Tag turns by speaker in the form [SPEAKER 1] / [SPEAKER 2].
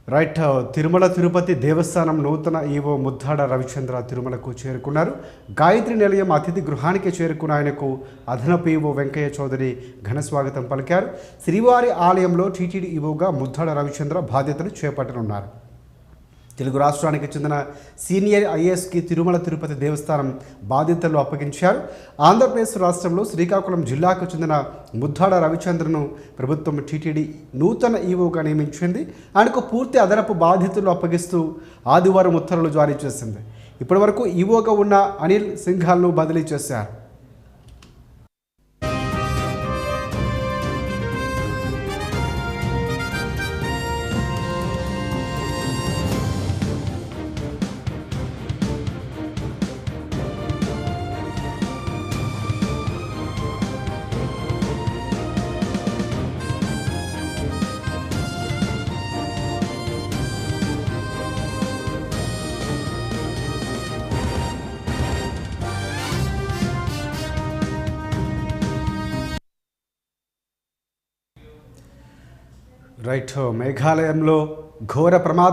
[SPEAKER 1] Right. Tirumala Tirupati దేవస్థానం నూతన EO Muddada Ravichandra తిరుమలకు చేరుకున్నారు. గాయత్రి నిలయం అతిథి గృహానికి చేరుకున్న ఆయనకు అదనపు ఈవో వెంకయ్య చౌదరి ఘన స్వాగతం పలికారు. శ్రీవారి ఆలయంలో టీటీడీ ఈవోగా ముద్దాడ రవిచంద్ర బాధ్యతలు చేపట్టనున్నారు. తెలుగు రాష్ట్రానికి చెందిన సీనియర్ ఐఏఎస్కి తిరుమల తిరుపతి దేవస్థానం బాధ్యతలు అప్పగించారు. ఆంధ్రప్రదేశ్ రాష్ట్రంలో శ్రీకాకుళం జిల్లాకు చెందిన ముద్దాడ రవిచంద్రను ప్రభుత్వం టీటీడీ నూతన ఈవోగా నియమించింది. ఆయనకు పూర్తి అదనపు బాధ్యతలు అప్పగిస్తూ ఆదివారం ఉత్తర్వులు జారీ చేసింది. ఇప్పటివరకు ఈవోగా ఉన్న అనిల్ సింఘాల్ను బదిలీ చేశారు. రైట్. మేఘాలయంలో ఘోర ప్రమాదం